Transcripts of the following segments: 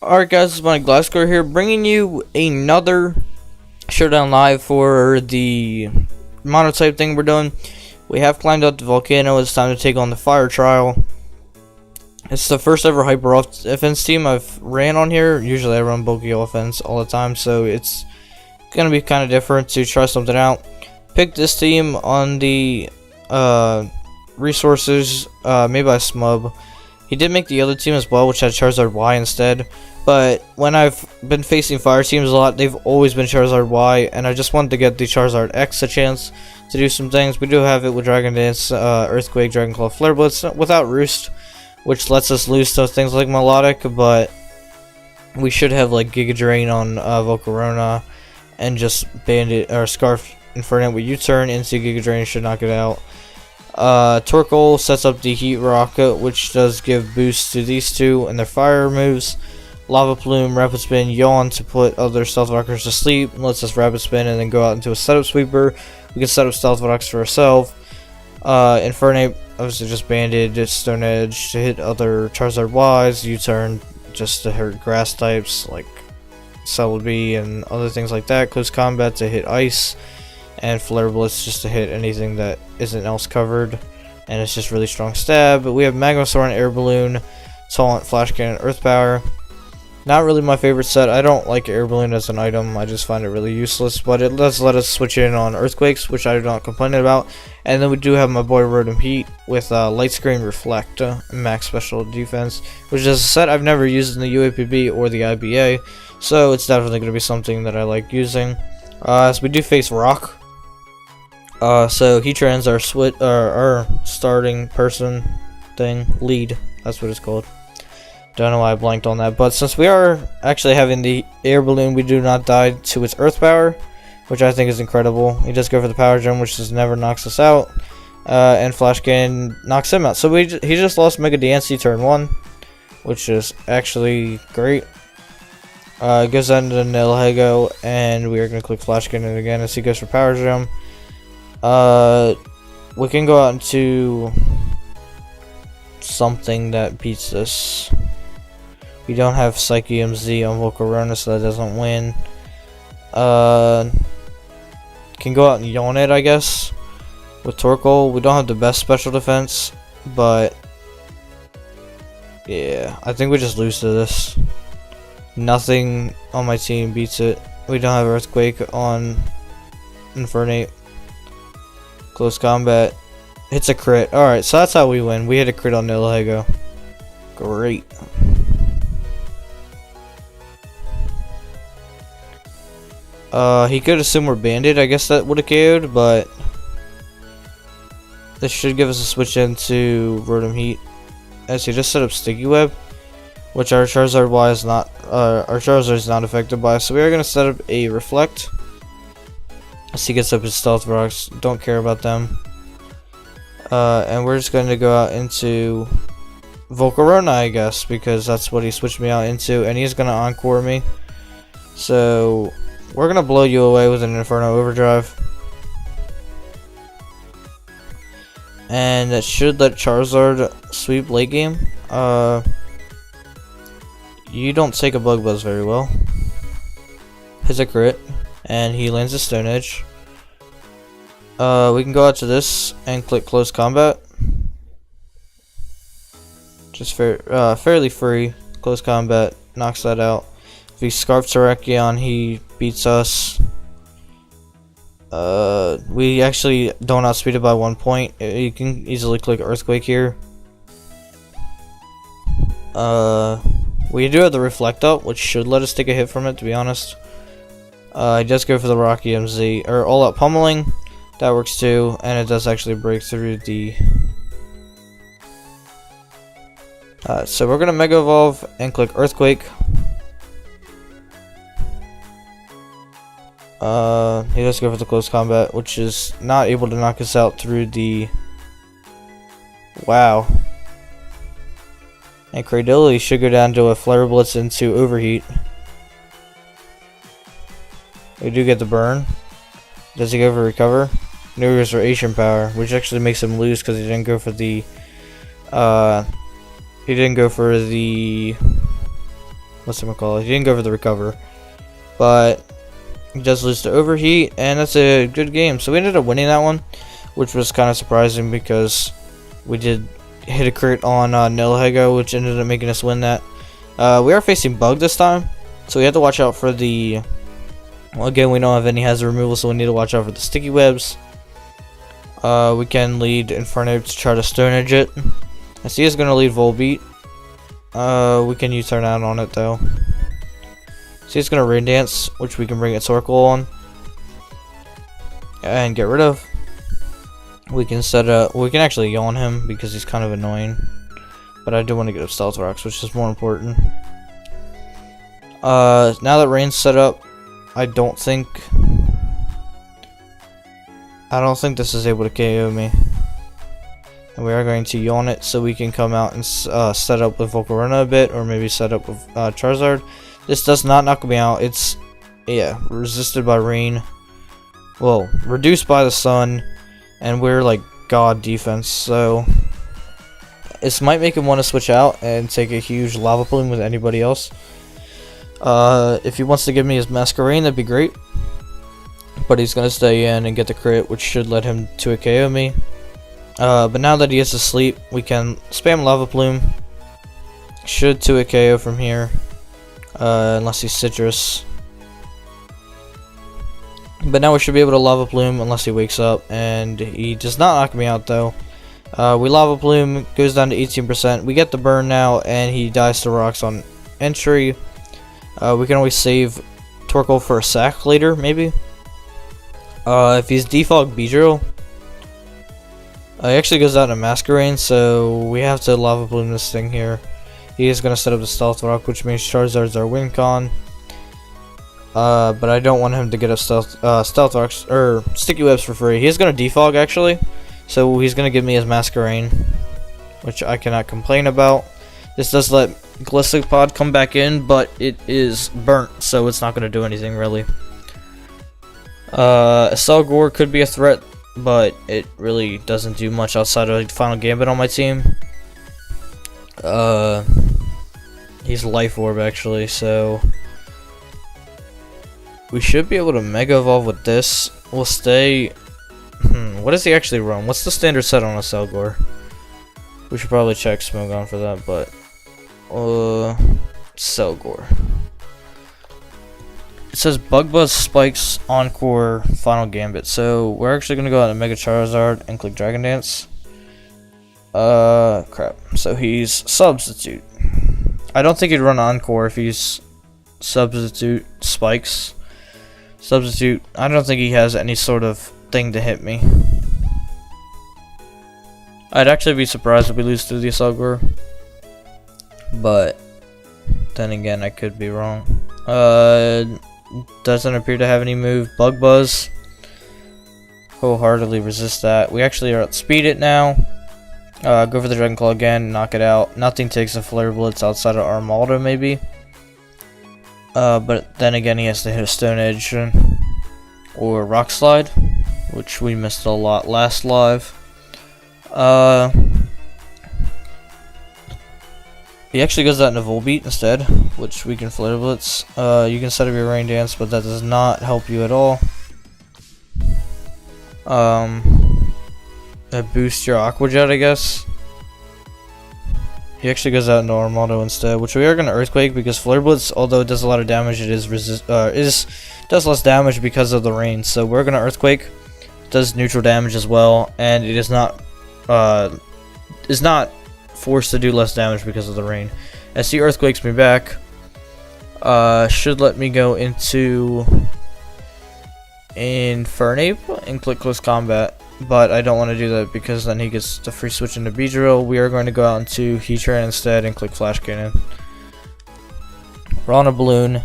Alright guys, it's my Glasscore here, bringing you another Showdown live for the Monotype thing we're doing. We have climbed up the volcano. It's time to take on the fire trial. It's the first ever hyper offense team I've ran on here. Usually I run bulky offense all the time, so it's gonna be kind of different to try something out. Picked this team on the resources made by Smub. He did make the other team as well, which had Charizard Y instead. But when I've been facing fire teams a lot, they've always been Charizard Y, and I just wanted to get the Charizard X a chance to do some things. We do have it with Dragon Dance, Earthquake, Dragon Claw, Flare Blitz without Roost, which lets us lose to things like Melodic, but we should have like Giga Drain on Volcarona and just Bandit or Scarf Inferno with U-turn into Giga Drain should knock it out. Torkoal sets up the Heat Rock, which does give boost to these two and their fire moves. Lava Plume, Rapid Spin, Yawn to put other Stealth Rockers to sleep, and lets us Rapid Spin and then go out into a setup sweeper. We can set up Stealth Rocks for ourselves. Infernape, obviously just Banded, Stone Edge to hit other Charizard Ys, U-turn just to hurt grass types like Celebi and other things like that. Close Combat to hit Ice. And Flare Blitz just to hit anything that isn't else covered, and it's just really strong stab. But we have Magmasaur and Air Balloon, Taunt, Flash Cannon, Earth Power. Not really my favorite set. I don't like Air Balloon as an item. I just find it really useless, but it does let us switch in on Earthquakes, which I do not complain about. And then we do have my boy Rotom Heat with Light Screen Reflect, Max Special Defense, which is a set I've never used in the UAPB or the IBA, so it's definitely going to be something that I like using. So we do face Rock. So Heatran's our starting person thing, lead, that's what it's called. Don't know why I blanked on that, but since we are actually having the Air Balloon, we do not die to its Earth Power, which I think is incredible. He does go for the Power Gem, which just never knocks us out, and Flash Cannon knocks him out. So he just lost Mega Diancie turn 1, which is actually great. Goes down to Nilhego, and we are going to click Flash Cannon again as he goes for Power Gem. We can go out into something that beats this. We don't have Psyche MZ on Volcarona, so that doesn't win. Can go out and yawn it, I guess, with Torkoal. We don't have the best special defense, but yeah, I think we just lose to this. Nothing on my team beats it. We don't have Earthquake on Infernape. Close Combat hits a crit. Alright, so that's how we win. We hit a crit on Nilhego. Great. He could assume we're Banded. I guess that would have KO'd, but this should give us a switch into Rotom Heat, as he just set up Sticky Web, which our Charizard Y is not. Our Charizard is not affected by. So we are gonna set up a Reflect. As he gets up his Stealth Rocks, don't care about them. And we're just going to go out into Volcarona, I guess, because that's what he switched me out into, and he's going to Encore me. So we're going to blow you away with an Inferno Overdrive. And that should let Charizard sweep late game. You don't take a Bug Buzz very well. Hits a crit. And he lands a Stone Edge. We can go out to this and click Close Combat. Just fairly free. Close Combat knocks that out. If he Scarf Terrakion, he beats us. We actually don't outspeed it by 1 point. You can easily click Earthquake here. We do have the Reflect up, which should let us take a hit from it, to be honest. He does go for the Rocky MZ, or All Out Pummeling. That works too, and it does actually break through the... so we're going to Mega Evolve and click Earthquake. He does go for the Close Combat, which is not able to knock us out through the... Wow. And Cradility should go down to a Flare Blitz into Overheat. We do get the burn. Does he go for Recover? No, he goes for Asian Power, which actually makes him lose because he didn't go for the whatchamacallit, he didn't go for the recover. But he does lose to overheat, and that's a good game. So we ended up winning that one, which was kind of surprising because we did hit a crit on Nilhego, which ended up making us win that. We are facing Bug this time, so we have to watch out for the... Well, again, we don't have any hazard removal, so we need to watch out for the sticky webs. We can lead Inferno to try to Stone Edge it. I see he's going to lead Volbeat. We can U-turn out on it, though. See, it's going to Rain Dance, which we can bring its Oracle on. And get rid of. We can set up... We can actually yawn him, because he's kind of annoying. But I do want to get up Stealth Rocks, which is more important. Now that Rain's set up, I don't think this is able to KO me. And we are going to yawn it so we can come out and set up with Volcarona a bit, or maybe set up with Charizard. This does not knock me out. It's, yeah, resisted by rain. Well, reduced by the sun. And we're like god defense, so this might make him want to switch out and take a huge lava plume with anybody else. If he wants to give me his Masquerain, that'd be great. But he's going to stay in and get the crit, which should let him to a KO me. But now that he is asleep, we can spam Lava Plume. Should to a KO from here. Unless he's Citrus. But now we should be able to Lava Plume unless he wakes up. And he does not knock me out though. We Lava Plume, goes down to 18%. We get the burn now, and he dies to rocks on entry. We can always save Torkoal for a sack later, maybe. If he's Defog Beedrill, he actually goes out to Masquerain, so we have to Lava Plume this thing here. He is going to set up the Stealth Rock, which means Charizard's our win con. But I don't want him to get a Stealth Rocks, or Sticky Webs for free. He's going to Defog, actually, so he's going to give me his Masquerain, which I cannot complain about. This does let Gliscopod come back in, but it is burnt, so it's not going to do anything, really. Selgor could be a threat, but it really doesn't do much outside of the Final Gambit on my team. He's Life Orb, actually, so we should be able to Mega Evolve with this. We'll stay... what does he actually run? What's the standard set on a Selgor? We should probably check Smogon for that, but... Selgor. It says Bug Buzz, Spikes, Encore, Final Gambit. So we're actually gonna go out and Mega Charizard and click Dragon Dance. Crap. So he's Substitute. I don't think he'd run Encore if he's Substitute Spikes. Substitute. I don't think he has any sort of thing to hit me. I'd actually be surprised if we lose to the Selgor. But then again, I could be wrong. Doesn't appear to have any move. Bug Buzz. Wholeheartedly resist that. We actually are outspeed it now. Go for the Dragon Claw again, knock it out. Nothing takes a Flare Blitz outside of Armaldo, maybe. But then again, he has to hit a Stone Edge or Rock Slide, which we missed a lot last live. He actually goes out into Volbeat instead, which we can Flare Blitz. You can set up your Rain Dance, but that does not help you at all. That boosts your Aqua Jet, I guess. He actually goes out into Armaldo instead, which we are going to Earthquake because Flare Blitz, although it does a lot of damage, it does less damage because of the rain. So we're going to Earthquake. It does neutral damage as well, and it is not forced to do less damage because of the rain. As he Earthquakes me back, should let me go into Infernape and click Close Combat. But I don't want to do that because then he gets the free switch into Beedrill. We are going to go out into Heatran instead and click Flash Cannon. We're on a balloon.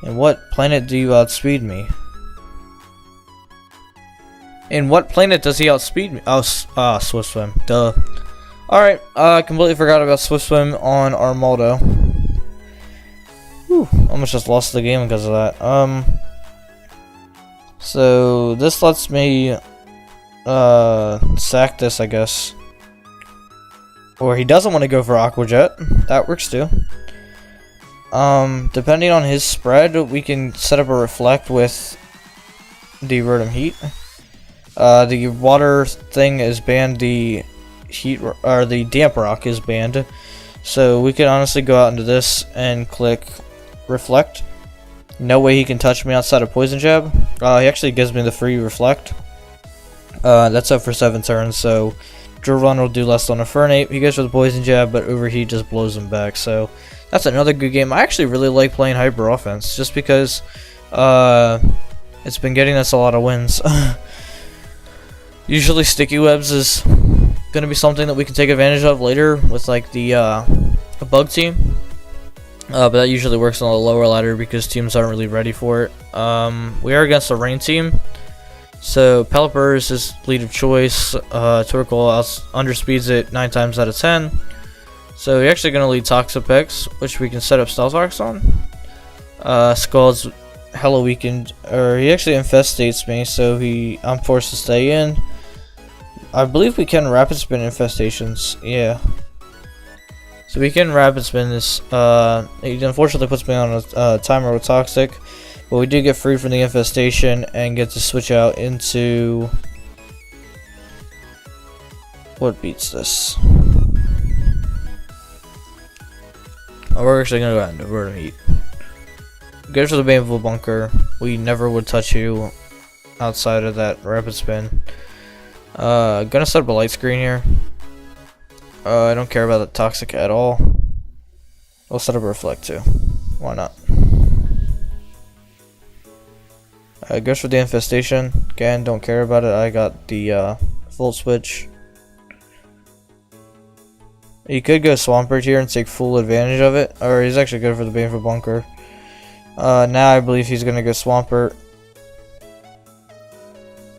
In what planet do you outspeed me? In what planet does he outspeed me? Oh, Swift Swim. Duh. Alright, I completely forgot about Swift Swim on Armaldo. Whew, almost just lost the game because of that. So this lets me sack this, I guess. Or he doesn't want to go for Aqua Jet. That works too. Depending on his spread, we can set up a Reflect with the Rotom Heat. The water thing is banned. The heat or the Damp Rock is banned. So we can honestly go out into this and click Reflect. No way he can touch me outside of Poison Jab. He actually gives me the free Reflect. That's up for 7 turns, so Drill Run will do less on a Fernape. He goes for the Poison Jab, but Overheat just blows him back. So that's another good game. I actually really like playing Hyper Offense, just because it's been getting us a lot of wins. Usually Sticky Webs is going to be something that we can take advantage of later with like the Bug team. But that usually works on the lower ladder because teams aren't really ready for it. We are against a Rain team. So Pelipper is his lead of choice. Torkoal underspeeds it 9 times out of 10. So you're actually going to lead Toxapex, which we can set up Stealth Rocks on. Scald's hella weakened, or he actually infestates me, so I'm forced to stay in. I believe we can Rapid Spin infestations, yeah. So we can Rapid Spin this. He unfortunately puts me on a timer with Toxic, but we do get free from the infestation and get to switch out into what beats this. We're actually gonna go out into Rotom Heat. Goes for the Baneful Bunker. We never would touch you outside of that Rapid Spin. Gonna set up a Light Screen here. I don't care about the Toxic at all. I'll set up a Reflect too. Why not? Goes for the Infestation. Again, don't care about it. I got the Volt Switch. He could go Swampert here and take full advantage of it. Or he's actually good for the Baneful Bunker. Now I believe he's gonna go Swampert.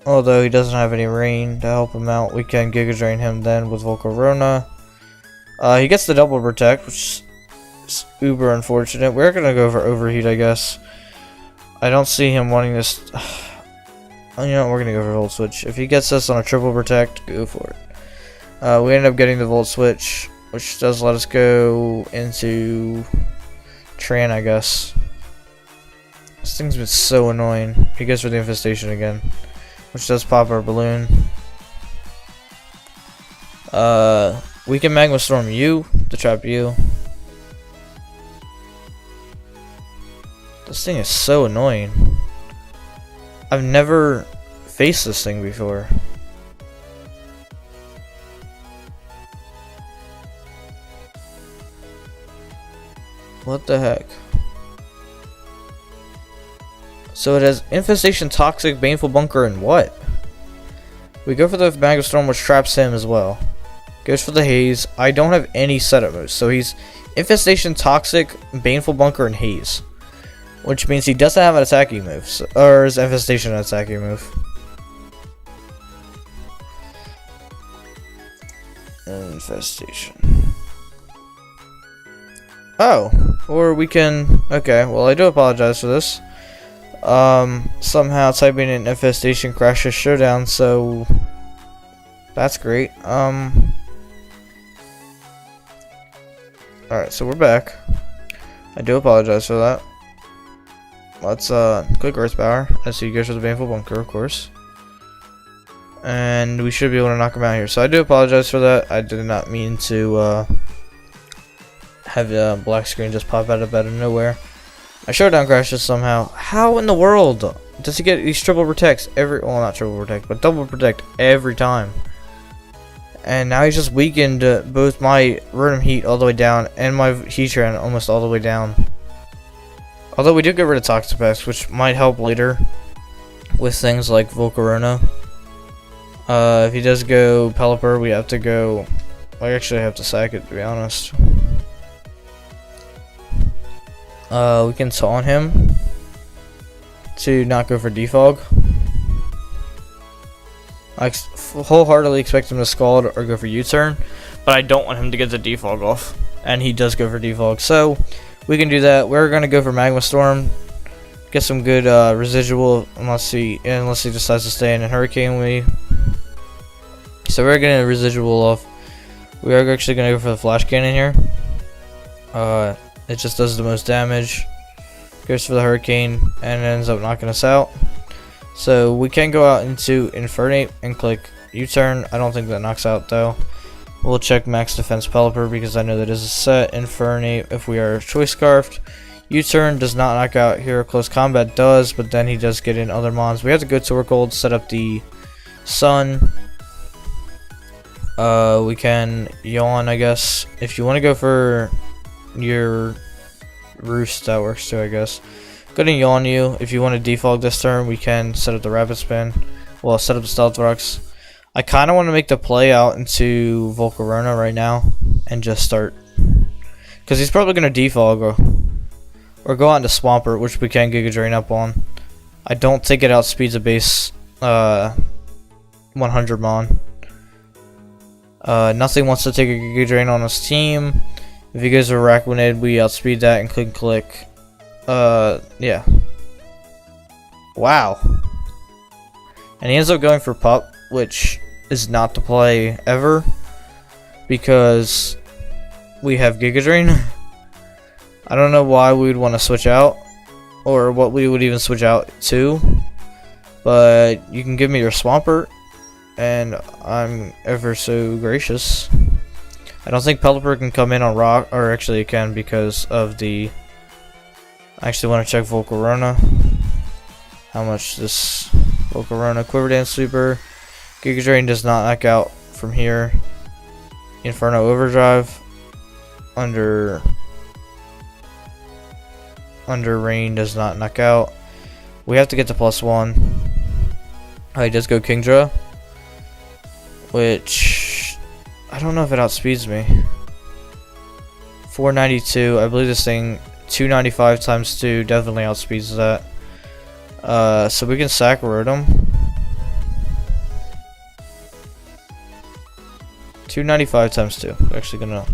Although he doesn't have any rain to help him out, we can Giga Drain him then with Volcarona. He gets the Double Protect, which is uber unfortunate. We're gonna go for Overheat, I guess. I don't see him wanting this. You know, we're gonna go for Volt Switch. If he gets us on a Triple Protect, go for it. We end up getting the Volt Switch, which does let us go into Tran, I guess. This thing's been so annoying. He goes for the Infestation again, which does pop our balloon. We can Magma Storm you to trap you. This thing is so annoying. I've never faced this thing before. What the heck? So it has Infestation, Toxic, Baneful Bunker, and what? We go for the Magma Storm, which traps him as well. Goes for the Haze. I don't have any setup moves, so he's Infestation, Toxic, Baneful Bunker, and Haze. Which means he doesn't have an attacking move, or is Infestation an attacking move? Infestation. Oh, or we can. Okay, well I do apologize for this. Somehow typing in Infestation crashes Showdown, so that's great. Alright, so we're back. I do apologize for that. Let's click Earth Power as he goes for the Baneful Bunker, of course. And we should be able to knock him out here. So I do apologize for that. I did not mean to have a black screen just pop out of nowhere. My Showdown crashes somehow. How in the world does he get these Triple Protects every... Well, not Triple Protect, but Double Protect every time. And now he's just weakened both my Rotom Heat all the way down and my Heatran almost all the way down. Although we did get rid of Toxapex, which might help later with things like Volcarona. If he does go Pelipper, we have to go... I actually have to sack it, to be honest. We can taunt him to not go for Defog. I wholeheartedly expect him to Scald or go for U-turn, but I don't want him to get the Defog off, and he does go for Defog, so we can do that. We're gonna go for Magma Storm, get some good residual, unless he decides to stay in a Hurricane. So we're getting a residual off We are actually gonna go for the flash cannon here. It just does the most damage. Goes for the hurricane and ends up knocking us out. So we can go out into Infernate and click U-turn. I don't think that knocks out though. We'll check max defense Pelipper because I know that is a set. Infernate if we are choice scarfed. U-turn does not knock out. Hero close combat does, but then he does get in other mons. We have to go to Gold, set up the sun. We can yawn, I guess. If you want to go for your roost, that works too, I guess. Gonna yawn you. If you want to defog this turn, we can set up the rapid spin. Well, set up the stealth rocks. I kind of want to make the play out into Volcarona right now and just start, because he's probably gonna defog or go out into Swampert, which we can Giga Drain up on. I don't think it outspeeds a base 100 mon. Nothing wants to take a Giga Drain on his team. If he goes to Araquanid, we outspeed that and click. Yeah. Wow. And he ends up going for Pup, which is not the play ever, because we have Giga Drain. I don't know why we would want to switch out, or what we would even switch out to, but you can give me your Swampert, and I'm ever so gracious. I don't think Pelipper can come in on rock, or actually it can because of the... I actually want to check Volcarona. How much this Volcarona Quiver Dance Super. Giga Drain does not knock out from here. Inferno Overdrive. Under Rain does not knock out. We have to get to +1. He does go Kingdra, which I don't know if it outspeeds me. 492. I believe this thing 295 times 2 definitely outspeeds that. So we can sack Rotom. 295 times 2. We're actually gonna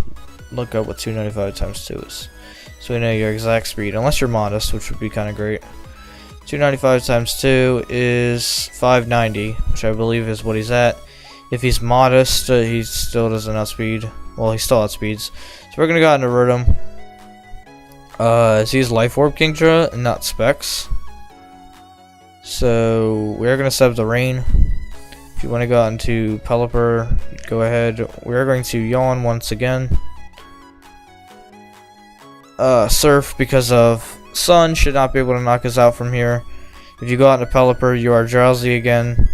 look up what 295 times 2 is, so we know your exact speed, unless you're modest, which would be kind of great. 295 times 2 is 590, which I believe is what he's at. If he's modest, he still doesn't outspeed. Well, he still outspeeds. So we're gonna go out into Rotom. He's Life Orb Kingdra and not Specs. So we're gonna set up the Rain. If you want to go out into Pelipper, go ahead. We're going to yawn once again. Surf, because of Sun, should not be able to knock us out from here. If you go out into Pelipper, you are drowsy again.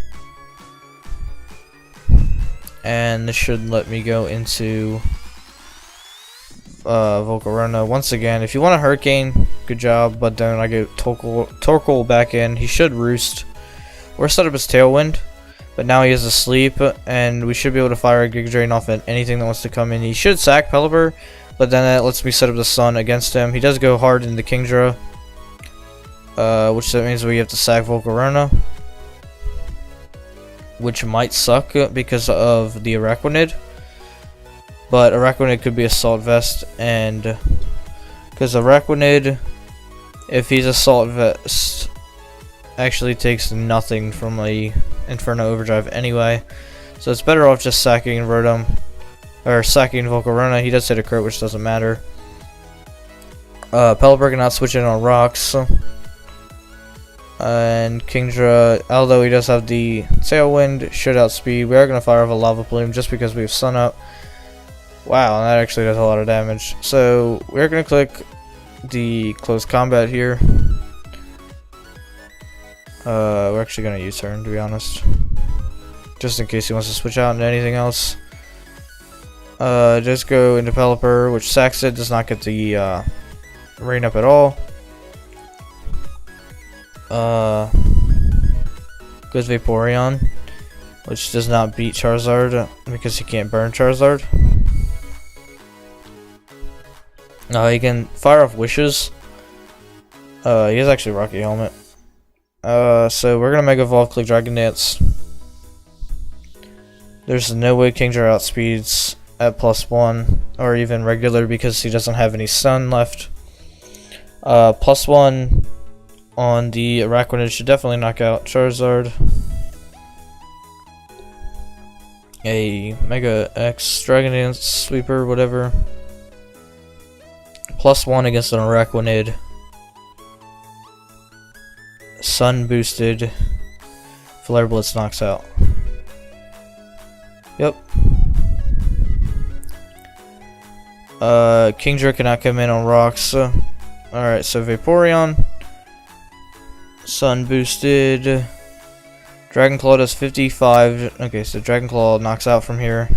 And this should let me go into Volcarona once again. If you want a Hurricane, good job, but then I get Torkoal back in. He should roost or set up his Tailwind, but now he is asleep, and we should be able to fire a Giga Drain off at anything that wants to come in. He should sack Pelipper, but then that lets me set up the Sun against him. He does go hard into Kingdra, which that means we have to sack Volcarona, which might suck because of the Araquanid. But Araquanid could be Assault Vest, and because Araquanid, if he's Assault Vest, actually takes nothing from a Inferno Overdrive anyway. So it's better off just sacking Rotom, or sacking Volcarona. He does hit a crit, which doesn't matter. Pelipper cannot switch in on rocks. And Kingdra, although he does have the Tailwind, should outspeed. We are going to fire off a Lava Plume just because we have Sun up. Wow, that actually does a lot of damage. So we're going to click the close combat here. We're actually going to U-turn, to be honest, just in case he wants to switch out into anything else. Just go into Pelipper, which sacks it, does not get the Rain up at all. Goes Vaporeon, which does not beat Charizard because he can't burn Charizard. He can fire off Wishes. He has actually Rocky Helmet. So we're gonna Mega Evolve, click Dragon Dance. There's no way Kingdra outspeeds at +1 or even regular because he doesn't have any Sun left. +1 on the Araquanid should definitely knock out Charizard. a Mega X Dragon Dance Sweeper, whatever. +1 against an Araquanid. Sun boosted. Flare Blitz knocks out. Yep. Kingdra cannot come in on rocks. Alright, so Vaporeon. Sun boosted. Dragon Claw does 55. Okay, so Dragon Claw knocks out from here.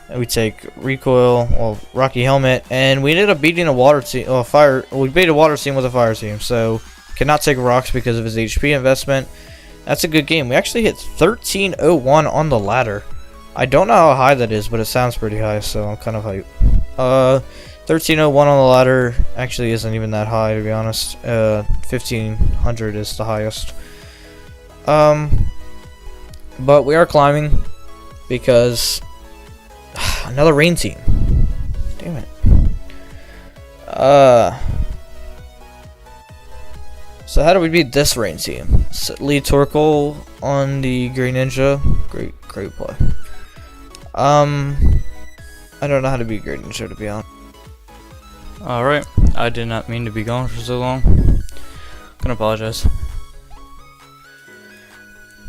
And we take Recoil, well, Rocky Helmet, and we ended up beating a water team. Oh, fire. We beat a water team with a fire team, so cannot take rocks because of his HP investment. That's a good game. We actually hit 1301 on the ladder. I don't know how high that is, but it sounds pretty high, so I'm kind of hyped. 1301 on the ladder actually isn't even that high, to be honest. 1500 is the highest. But we are climbing because another rain team. Damn it. So how do we beat this rain team? Lead Torkoal on the Green Ninja. Great play. I don't know how to beat Green Ninja, to be honest. Alright, I did not mean to be gone for so long. Gonna apologize.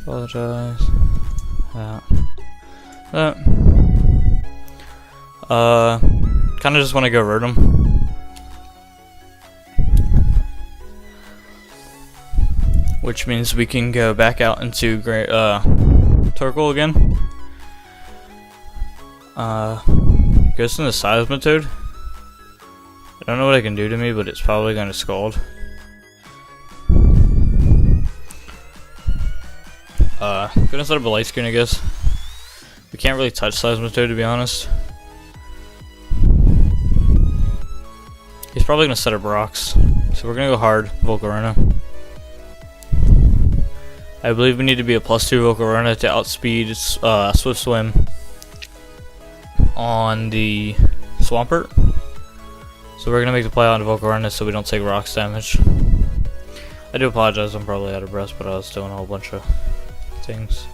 Apologize. Kinda just wanna go Rotom. Which means we can go back out into Torkoal again. Goes into Seismitoad. I don't know what it can do to me, but it's probably gonna Scald. Gonna set up a light screen, I guess. We can't really touch Seismitoad, to be honest. He's probably gonna set up rocks, so we're gonna go hard Volcarona. I believe we need to be a +2 Volcarona to outspeed Swift Swim on the Swampert. So we're gonna make the play on the Volcarona so we don't take rocks damage. I do apologize, I'm probably out of breath, but I was doing a whole bunch of things.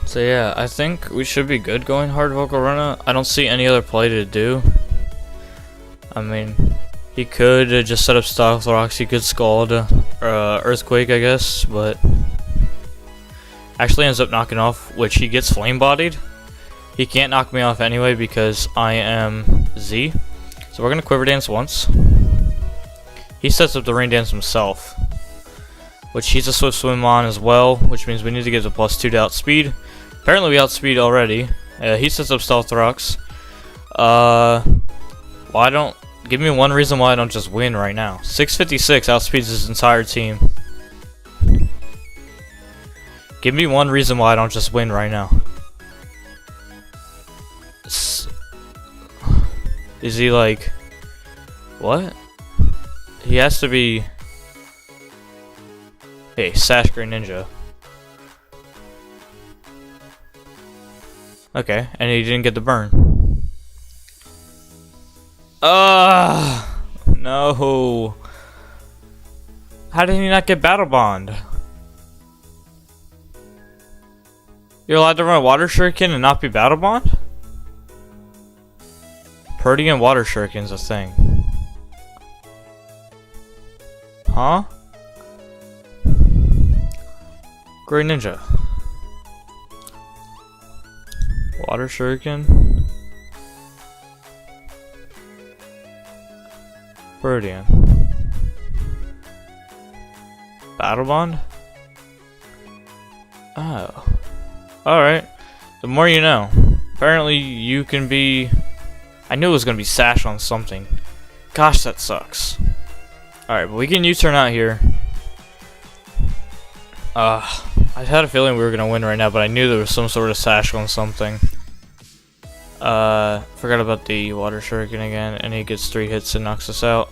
So yeah, I think we should be good going hard Volcarona. I don't see any other play to do. I mean, he could just set up Stealth Rocks, he could Scald, Earthquake, I guess, but actually ends up knocking off, which he gets Flame Bodied. He can't knock me off anyway because I am Z. So we're gonna Quiver Dance once. He sets up the Rain Dance himself, which he's a Swift Swim on as well, which means we need to get the +2 to outspeed. Apparently we outspeed already. He sets up Stealth Rocks. Why don't... Give me one reason why I don't just win right now. 656 outspeeds his entire team. Give me one reason why I don't just win right now. Is he like... What? He has to be... Hey, Sash Green Ninja. Okay, and he didn't get the burn. No. How did he not get Battle Bond? You're allowed to run Water Shuriken and not be Battle Bond? Purdy and Water Shuriken's a thing. Huh? Great Ninja. Water Shuriken. Birdian. Battle Bond? Oh. Alright. The more you know. Apparently you can be... I knew it was going to be Sash on something. Gosh, that sucks. Alright, but we can U-turn out here. I had a feeling we were going to win right now, but I knew there was some sort of Sash on something. Forgot about the Water Shuriken again, and he gets 3 hits and knocks us out.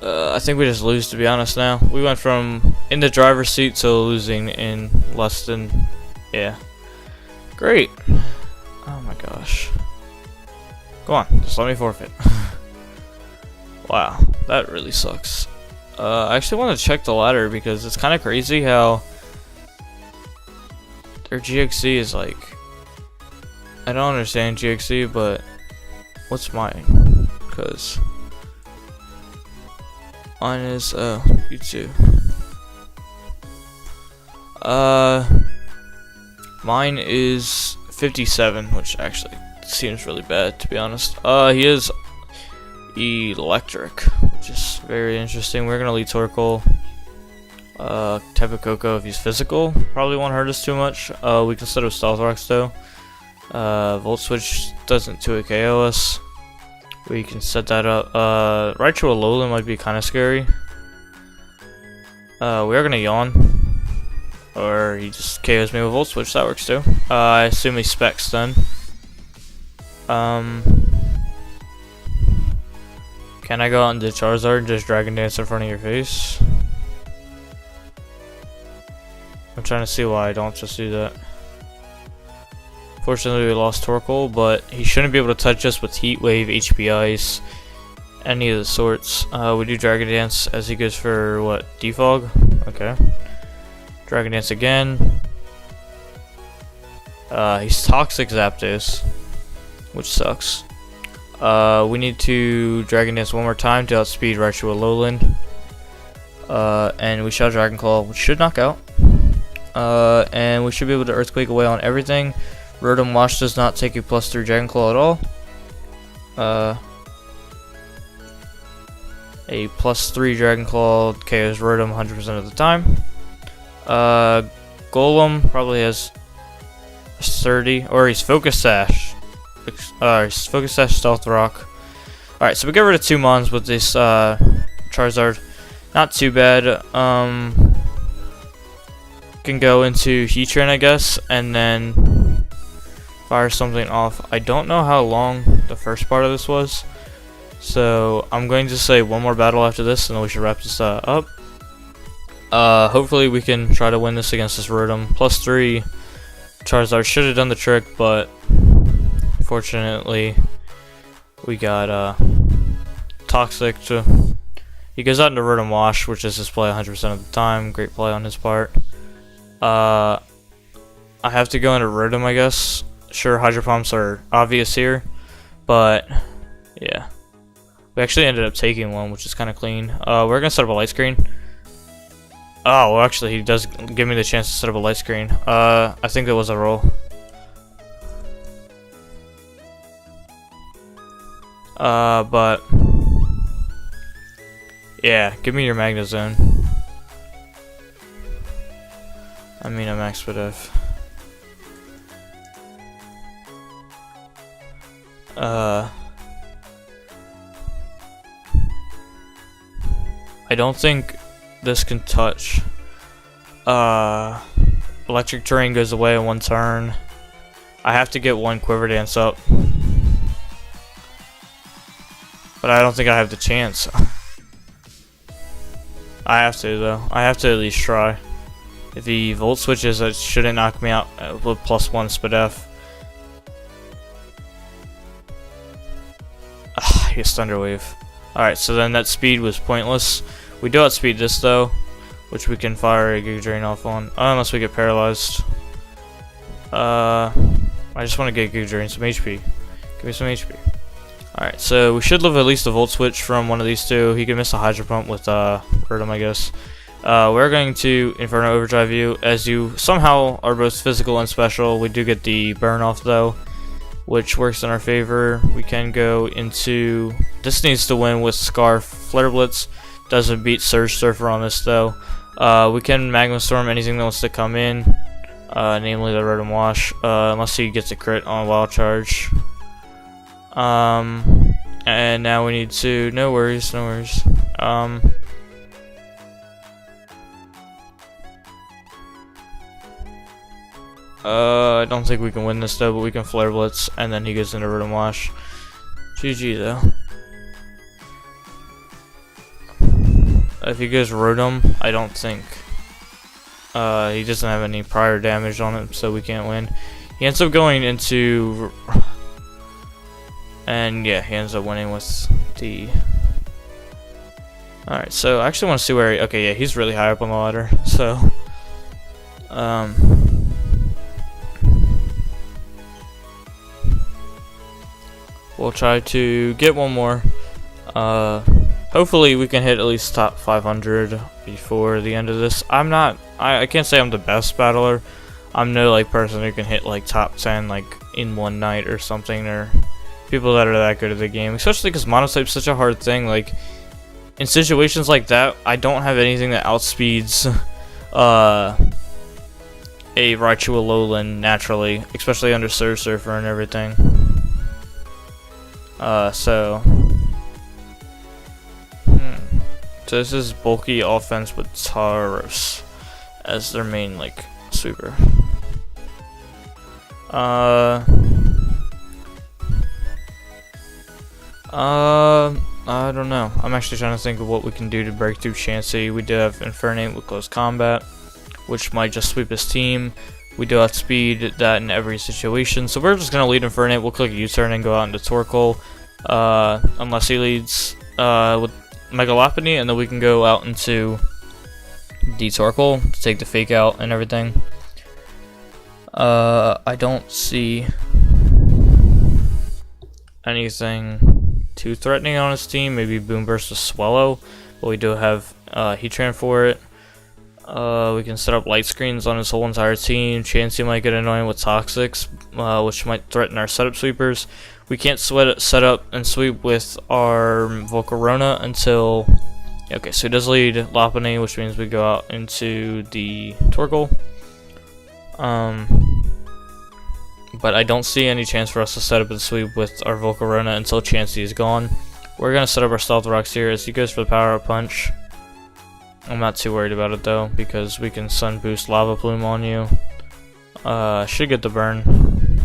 I think we just lose, to be honest now. We went from in the driver's seat to losing in less than... Yeah. Great. Oh my gosh. Go on, just let me forfeit. Wow, that really sucks. I actually want to check the ladder because it's kind of crazy how their GXC is like. I don't understand GXC, but what's mine? Because mine is you too. Mine is 57, which actually seems really bad to be honest. He is electric, which is very interesting. We're gonna lead Torkoal. Type of Coco if he's physical probably won't hurt us too much. We can set up Stealth Rocks though. Volt Switch doesn't 2 KO us. We can set that up. Raichu Alolan might be kind of scary. We are gonna Yawn. Or he just KOs me with Volt Switch, that works too. I assume he specs then. Can I go out into Charizard and just Dragon Dance in front of your face? I'm trying to see why I don't just do that. Fortunately, we lost Torkoal, but he shouldn't be able to touch us with Heat Wave, HP Ice, any of the sorts. We do Dragon Dance as he goes for what? Defog? Okay. Dragon Dance again. He's Toxic Zapdos, which sucks. We need to Dragon Dance one more time to outspeed Raichu Alolan. And we shall Dragon Claw, which should knock out. And we should be able to Earthquake away on everything. Rotom Wash does not take a +3 Dragon Claw at all. A +3 Dragon Claw KOs Rotom 100% of the time. Golem probably has 30, or he's Focus Sash. He's Focus Sash Stealth Rock. Alright, so we get rid of 2 Mons with this Charizard. Not too bad. Can go into Heatran, I guess, and then fire something off. I don't know how long the first part of this was, so I'm going to say one more battle after this, and then we should wrap this up. Hopefully we can try to win this against this Rotom. +3 Charizard should have done the trick, but unfortunately we got Toxic. He goes out into Rotom Wash, which is his play 100% of the time. Great play on his part. I have to go into Rotom, I guess. Sure, Hydro Pumps are obvious here, but yeah. We actually ended up taking one, which is kind of clean. We're gonna set up a light screen. Oh, well, actually, he does give me the chance to set up a light screen. I think that was a roll. But yeah, give me your Magnezone. I mean, a Max F. I don't think this can touch. Electric Terrain goes away in 1 turn. I have to get 1 Quiver Dance up, but I don't think I have the chance. I have to though. I have to at least try. If he Volt Switches, it shouldn't knock me out with +1 Spadef. He gets Thunder Wave. Alright, so then that speed was pointless. We do outspeed this though, which we can fire a Giga Drain off on, unless we get paralyzed. I just want to get Giga Drain some HP. Give me some HP. Alright, so we should live at least a Volt Switch from one of these two. He can miss a Hydro Pump with Rotom, I guess. We're going to Inferno Overdrive you, as you somehow are both physical and special. We do get the burn off though, which works in our favor. We can go into, this needs to win with Scarf. Flare Blitz doesn't beat Surge Surfer on this though. We can Magma Storm anything that wants to come in, namely the Rotom Wash, unless he gets a crit on Wild Charge. And now we need to, no worries. I don't think we can win this though, but we can Flare Blitz, and then he goes into Rotom Wash. GG though. If he goes Rotom, I don't think. He doesn't have any prior damage on him, so we can't win. He ends up going into... And yeah, he ends up winning with the Alright, so I actually want to see where okay, yeah, he's really high up on the ladder, so we'll try to get one more. Hopefully we can hit at least top 500 before the end of this. I can't say I'm the best battler. I'm no like person who can hit like top 10 like in one night or something, or people that are that good at the game, especially because Monotype's such a hard thing. Like in situations like that, I don't have anything that outspeeds a Raichu Alolan naturally, especially under Surfer and everything. So this is bulky offense with Tauros as their main like sweeper. I don't know. I'm actually trying to think of what we can do to break through Chansey. We do have Infernape with close combat, which might just sweep his team. We do have speed that in every situation, so we're just gonna lead Infernape. We'll click U-turn and go out into Torkoal, unless he leads with Mega Lopunny, and then we can go out into the Torkoal to take the fake out and everything. I don't see anything too threatening on his team. Maybe Boom Burst with Swallow, but we do have Heatran for it. We can set up light screens on his whole entire team. Chansey might get annoying with Toxics, which might threaten our setup sweepers. We can't set up and sweep with our Volcarona until... Okay, so he does lead Lopunny, which means we go out into the Torkoal. But I don't see any chance for us to set up and sweep with our Volcarona until Chansey is gone. We're going to set up our Stealth Rocks here as he goes for the Power Up Punch. I'm not too worried about it though, because we can Sun Boost Lava Plume on you. Should get the burn,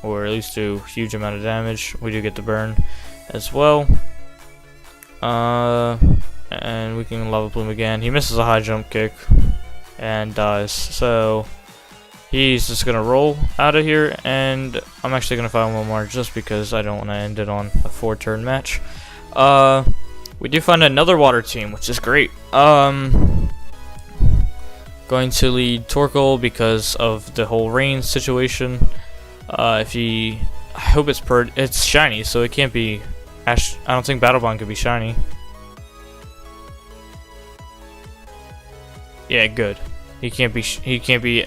or at least do a huge amount of damage. We do get the burn as well. And we can Lava Plume again. He misses a high jump kick and dies, so he's just gonna roll out of here, and I'm actually gonna find one more just because I don't want to end it on a 4-turn match. We do find another water team, which is great. Going to lead Torkoal because of the whole rain situation. I hope it's shiny, so it can't be Ash. I don't think Battle Bond could be shiny. Yeah, good. He can't be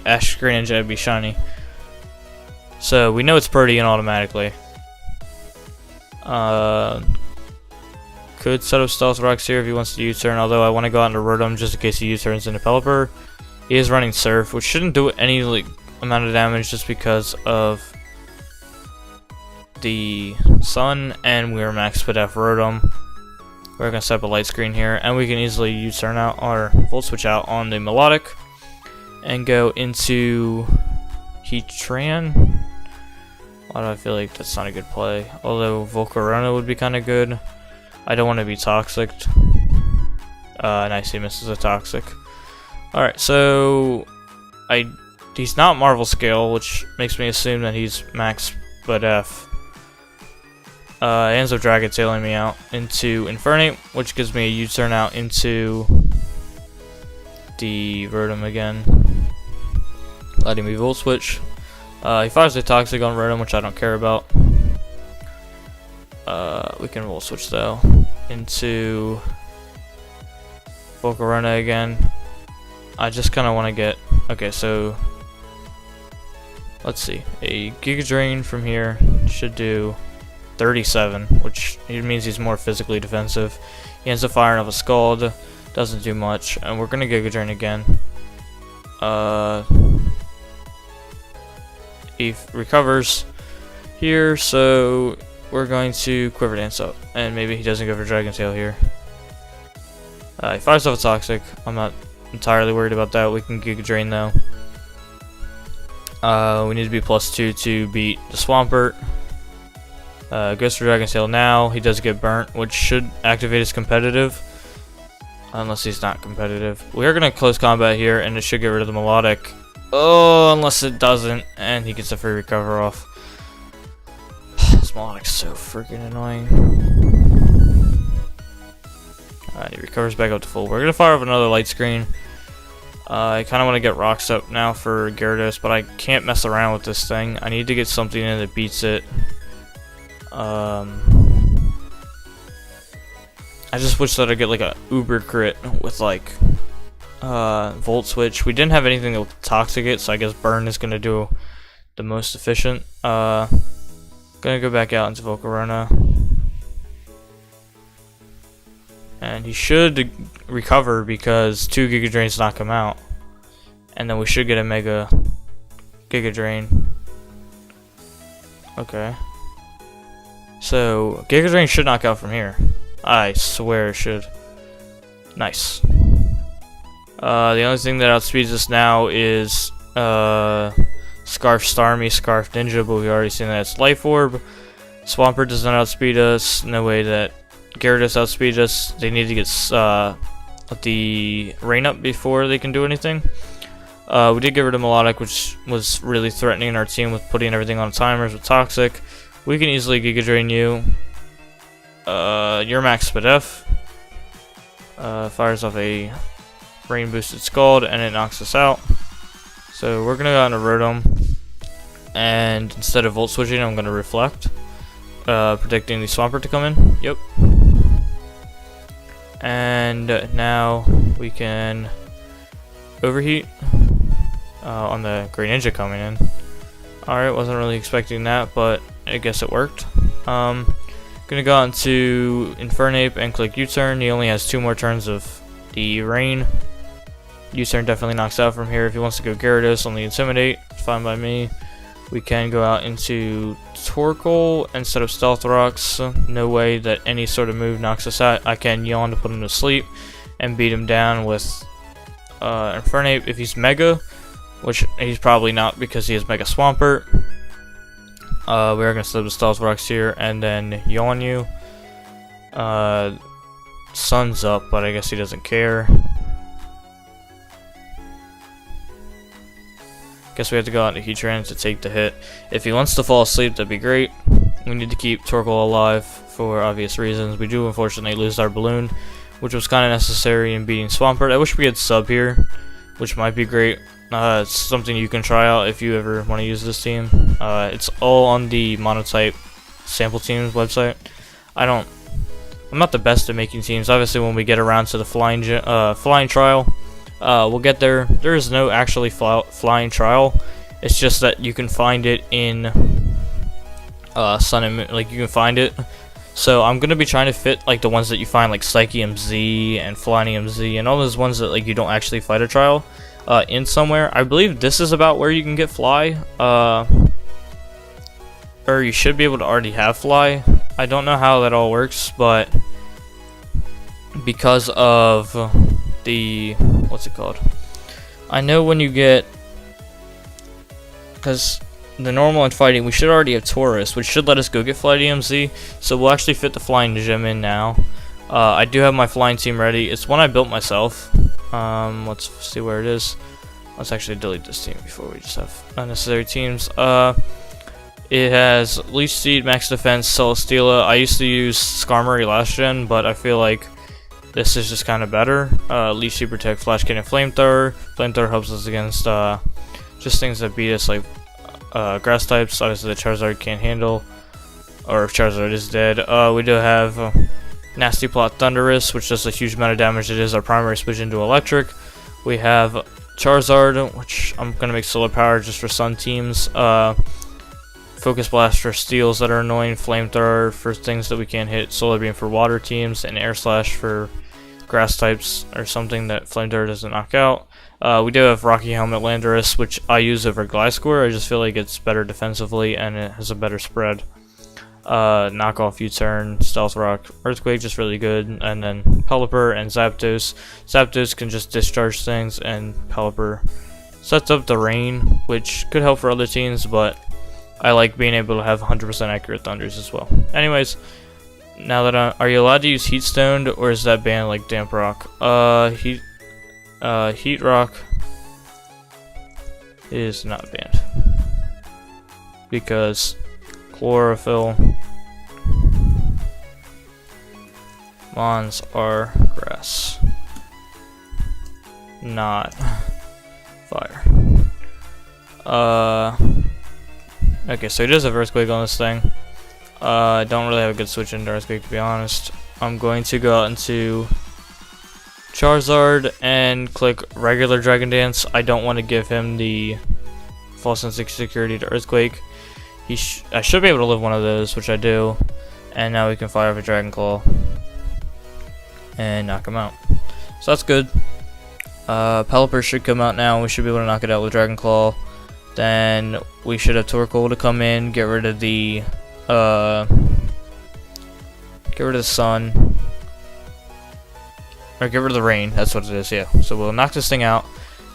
Ash Greninja and be shiny. So we know it's Purdy automatically. Could set up Stealth Rocks here if he wants to U-turn, although I want to go out into Rotom just in case he U-turns into Pelipper. He is running Surf, which shouldn't do any like amount of damage just because of the Sun, and we're max speed F Rotom. We're gonna set up a light screen here, and we can easily U-turn out or Volt Switch out on the Melodic and go into Heatran. Why do I feel like that's not a good play? Although Volcarona would be kind of good. I don't want to be Toxic. Nice, he misses a Toxic. Alright, so he's not Marvel Scale, which makes me assume that he's max but F. Ends up Dragon Tailing me out into Infernape, which gives me a U-turn out into the Rotom again, letting me Volt Switch. He fires a Toxic on Rotom, which I don't care about. We can Volt Switch though into Volcarona again. I just kind of want to get... Okay, so let's see. A Giga Drain from here should do 37, which means he's more physically defensive. He ends up firing off a Scald, doesn't do much, and we're gonna Giga Drain again. He recovers here, so we're going to Quiver Dance up, and maybe he doesn't go for Dragon Tail here. He fires off a Toxic. I'm not entirely worried about that. We can Giga Drain though. We need to be +2 to beat the Swampert. Goes for Dragon Tail now. He does get burnt, which should activate his competitive. Unless he's not competitive. We are going to close combat here, and it should get rid of the Melodic. Oh, unless it doesn't, and he gets a free recover off. This Melodic's so freaking annoying. Alright, he recovers back up to full. We're gonna fire up another light screen. I kind of want to get rocks up now for Gyarados, but I can't mess around with this thing. I need to get something in that beats it. I just wish that I get like a uber crit with like Volt Switch. We didn't have anything with Toxic it, so I guess Burn is gonna do the most efficient. Gonna go back out into Volcarona. And he should recover because 2 Giga Drains knock him out. And then we should get a Mega Giga Drain. Okay. So, Giga Drain should knock out from here. I swear it should. Nice. The only thing that outspeeds us now is Scarf Starmie, Scarf Ninja, but we've already seen that it's Life Orb. Swampert does not outspeed us. No way that Gyarados outspeeds us. They need to get the rain up before they can do anything. We did get rid of Melodic, which was really threatening our team with putting everything on timers with Toxic. We can easily Giga Drain you. Your max Spadef fires off a rain boosted Scald and it knocks us out. So we're gonna go into Rotom, and instead of Volt Switching, I'm gonna Reflect, predicting the Swampert to come in. Yep. And now we can Overheat on the Great Ninja coming in. Alright, wasn't really expecting that, but I guess it worked. Gonna go on to Infernape and click U-turn. He only has 2 more turns of the rain. U-turn definitely knocks out from here. If he wants to go Gyarados, only Intimidate. Fine by me. We can go out into Torkoal instead of Stealth Rocks. No way that any sort of move knocks us out. I can Yawn to put him to sleep and beat him down with Infernape if he's Mega, which he's probably not because he has Mega Swampert. We are going to set up the Stealth Rocks here and then Yawn you. Sun's up, but I guess he doesn't care. Guess we have to go out into Heatran to take the hit. If he wants to fall asleep, that'd be great. We need to keep Torkoal alive for obvious reasons. We do unfortunately lose our balloon, which was kind of necessary in beating Swampert. I wish we had Sub here, which might be great. It's something you can try out if you ever want to use this team. It's all on the Monotype sample teams website. I'm not the best at making teams. Obviously, when we get around to the flying trial, we'll get there. There is no actually flying trial. It's just that you can find it in Sun and Moon. Like, you can find it. So I'm gonna be trying to fit like the ones that you find, like Psychium Z and Flynium Z, and all those ones that like you don't actually fight a trial in somewhere. I believe this is about where you can get Fly, or you should be able to already have Fly. I don't know how that all works, but because of the what's it called? I know when you get, because the normal and fighting, we should already have Taurus, which should let us go get Flydium Z, so we'll actually fit the flying gym in now. I do have my flying team ready. It's one I built myself. Let's see where it is. Let's actually delete this team before we just have unnecessary teams. It has Leech Seed, Max Defense, Celesteela. I used to use Skarmory last gen, but I feel like this is just kind of better. Leech Seed, Protect, Flash Cannon, Flamethrower. Flamethrower helps us against just things that beat us, like grass types. Obviously the Charizard can't handle, or if Charizard is dead. We do have Nasty Plot Thunderous, which does a huge amount of damage. It is our primary switch into electric. We have Charizard, which I'm gonna make solar power just for sun teams. Focus Blast for steals that are annoying, Flamethrower for things that we can't hit, Solar Beam for water teams, and Air Slash for grass types or something that Flamethrower doesn't knock out. We do have Rocky Helmet Landorus, which I use over Gliscor. I just feel like it's better defensively and it has a better spread. Knockoff U-turn, Stealth Rock, Earthquake, just really good, and then Pelipper and Zapdos. Zapdos can just discharge things, and Pelipper sets up the rain, which could help for other teams, but I like being able to have 100% accurate thunders as well. Anyways, now that are you allowed to use Heat Stoned, or is that banned like Damp Rock? Heat Rock is not banned because Chlorophyll Mons are grass, not fire. Okay, so he does have Earthquake on this thing. I don't really have a good switch into Earthquake, to be honest. I'm going to go out into Charizard and click regular Dragon Dance. I don't want to give him the false sense of security to Earthquake. I should be able to live one of those, which I do. And now we can fire off a Dragon Claw and knock him out. So that's good. Pelipper should come out now. We should be able to knock it out with Dragon Claw. Then we should have Torkoal to come in, get rid of the sun, or get rid of the rain. That's what it is. Yeah. So we'll knock this thing out,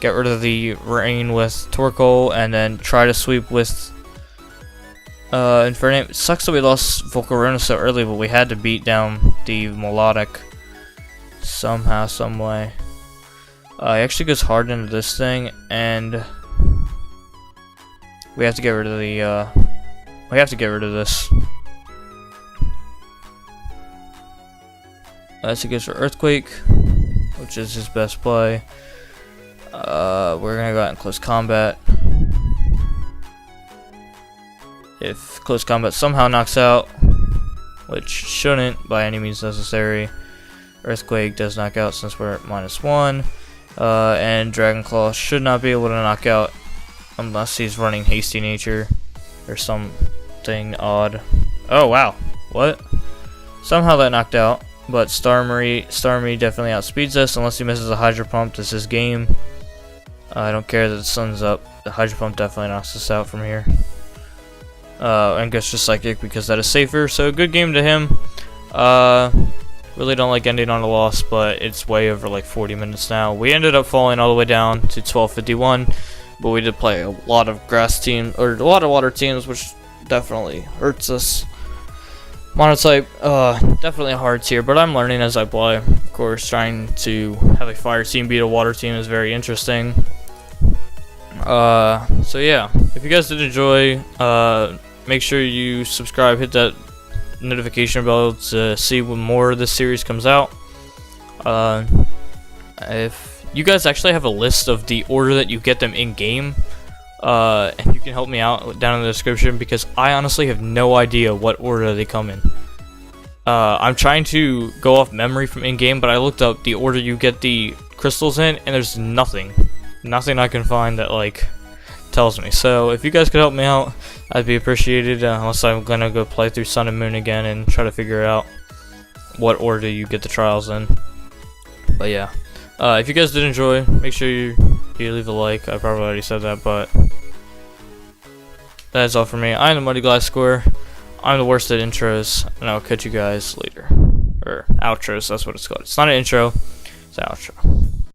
get rid of the rain with Torkoal, and then try to sweep with Infernape. It sucks that we lost Volcarona so early, but we had to beat down the Melodic somehow, some way. He actually goes hard into this thing, and we have to get rid of the, we have to get rid of this. So he goes for Earthquake, which is his best play. We're gonna go out in close combat. If close combat somehow knocks out, which shouldn't by any means necessary, Earthquake does knock out since we're at -1. And Dragon Claw should not be able to knock out unless he's running Hasty Nature or something odd. Oh wow, what? Somehow that knocked out, but Starmie definitely outspeeds us unless he misses a Hydro Pump. This is game. I don't care that the sun's up. The Hydro Pump definitely knocks us out from here. And goes for Psychic because that is safer. So good game to him. Really don't like ending on a loss, but it's way over like 40 minutes now. We ended up falling all the way down to 1251, but we did play a lot of grass teams, or a lot of water teams, which definitely hurts us. Monotype, definitely a hard tier, but I'm learning as I play. Of course, trying to have a fire team beat a water team is very interesting. So yeah, if you guys did enjoy, make sure you subscribe, hit that notification bell to see when more of this series comes out. If you guys actually have a list of the order that you get them in game, and you can help me out down in the description, because I honestly have no idea what order they come in. I'm trying to go off memory from in game, but I looked up the order you get the crystals in, and there's nothing I can find that like tells me. So if you guys could help me out, I'd be appreciated, unless I'm gonna go play through Sun and Moon again and try to figure out what order you get the trials in. But yeah, if you guys did enjoy, make sure you leave a like. I probably already said that, but that is all for me. I'm the Muddy Glass Square. I'm the worst at intros, and I'll catch you guys later. Or outros, that's what it's called. It's not an intro, it's an outro.